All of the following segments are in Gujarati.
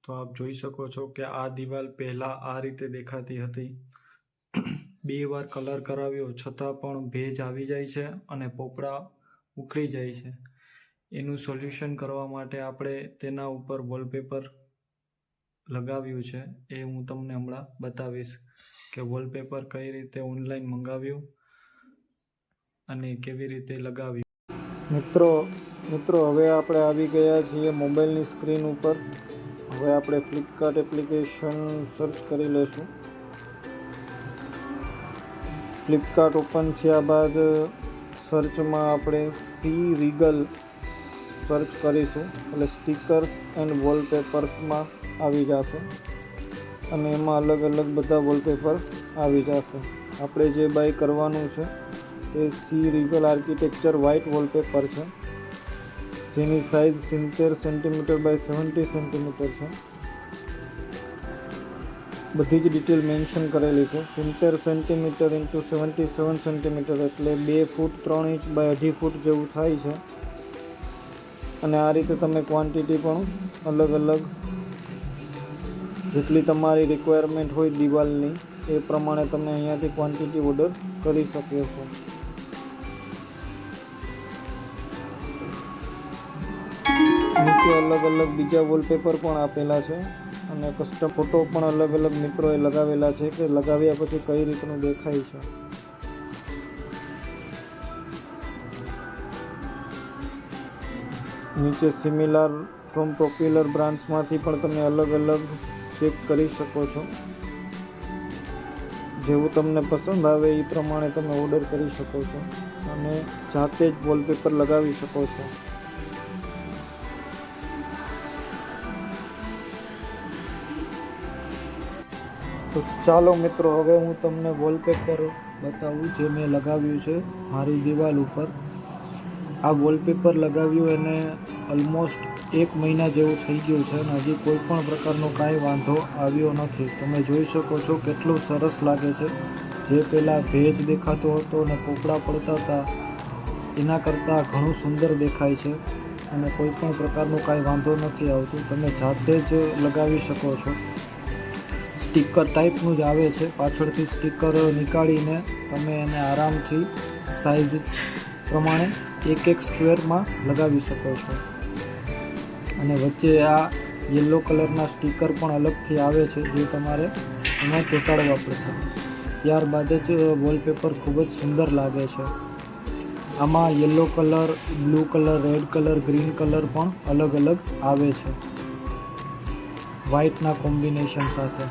તો આપ જોઈ શકો છો કે આ દિવાલ પહેલાં આ રીતે દેખાતી હતી. 2 વાર કલર કરાવ્યો છતાં પણ ભેજ આવી જાય છે અને પોપડા ઉખડી જાય છે. એનું સોલ્યુશન કરવા માટે આપણે તેના ઉપર વોલપેપર લગાવ્યું છે. એ હું તમને હમણાં બતાવીશ કે વોલપેપર કઈ રીતે ઓનલાઈન મંગાવ્યું અને કેવી રીતે લગાવ્યું. મિત્રો હવે આપણે આવી ગયા છીએ મોબાઈલની સ્ક્રીન ઉપર. હવે આપણે ફ્લિપકાર્ટ એપ્લિકેશન સર્ચ કરી લઈશું. ફ્લિપકાર્ટ ઓપન થયા બાદ સર્ચમાં આપણે સી રીગલ સર્ચ કરીશું એટલે સ્ટીકર્સ એન્ડ વોલપેપર્સમાં આવી જશે અને એમાં અલગ અલગ બધા વોલપેપર આવી જશે. આપણે જે બાય કરવાનું છે તે C regal architecture white wallpaper છે, જેની સાઇઝ 70 સેન્ટીમીટર બાય 70 સેન્ટીમીટર છે. બધી જ ડિટેલ મેન્શન કરેલી છે. 70 સેન્ટીમીટર ઇન્ટુ 77 સેન્ટીમીટર એટલે 2 ફૂટ 3 ઇંચ બાય 2.5 ફૂટ જેવું થાય છે. અને આ રીતે તમે ક્વોન્ટિટી પણ અલગ અલગ જેટલી તમારી રિક્વાયરમેન્ટ હોય દિવાલની એ પ્રમાણે તમે અહીંયાથી ક્વોન્ટિટી ઓર્ડર કરી શકો છો. નીચે અલગ અલગ બીજા વોલપેપર પણ આપેલા છે અને કસ્ટમ ફોટો પણ અલગ અલગ મિત્રોએ લગાવેલા છે કે લગાવ્યા પછી કઈ રીતનું દેખાય છે. નીચે સિમિલર ફ્રોમ પોપ્યુલર બ્રાન્ડ્સમાંથી પણ તમે અલગ અલગ ચેક કરી શકો છો. જેવું તમને પસંદ આવે એ પ્રમાણે તમે ઓર્ડર કરી શકો છો અને જાતે જ વોલપેપર લગાવી શકો છો. તો ચાલો મિત્રો, હવે હું તમને વોલપેપર બતાવું જે મેં લગાવ્યું છે મારી દિવાલ ઉપર. આ વોલપેપર લગાવ્યું એને ઓલમોસ્ટ 1 મહિના જેવું થઈ ગયું છે અને હજી કોઈ પણ પ્રકારનો કાંઈ વાંધો આવ્યો નથી. તમે જોઈ શકો છો કેટલું સરસ લાગે છે. જે પહેલાં ભેજ દેખાતો હતો અને પોપડા પડતા હતા એના કરતાં ઘણું સુંદર દેખાય છે અને કોઈ પણ પ્રકારનું કાંઈ વાંધો નથી આવતું. તમે જાતે જ લગાવી શકો છો. સ્ટીકર ટાઈપનું જ આવે છે. પાછળથી સ્ટીકર નીકાળીને તમે એને આરામથી સાઇઝ પ્રમાણે એક સ્ક્વેરમાં લગાવી શકો છો. અને વચ્ચે આ યલો કલરના સ્ટીકર પણ અલગથી આવે છે જે તમારે એમાં ચોંટાડવા પડશે. ત્યારબાદ જ વોલપેપર ખૂબ જ સુંદર લાગે છે. આમાં yellow colour, blue colour, red colour, green colour પણ અલગ અલગ આવે છે વ્હાઇટના કોમ્બિનેશન સાથે.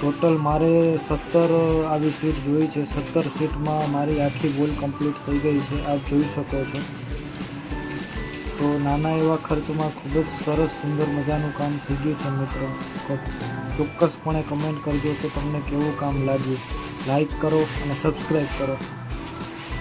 ટોટલ મારે 17 આવી સીટ જોઈ છે. 17 સીટમાં મારી આખી વોલ કમ્પ્લીટ થઈ ગઈ છે, આપ જોઈ શકો છો. તો નાના એવા ખર્ચમાં ખૂબ જ સરસ સુંદર મજાનું કામ થઈ ગયું છે મિત્રો. ચોક્કસપણે કમેન્ટ કરજો કે તમને કેવું કામ લાગ્યું. લાઈક કરો અને સબસ્ક્રાઈબ કરો.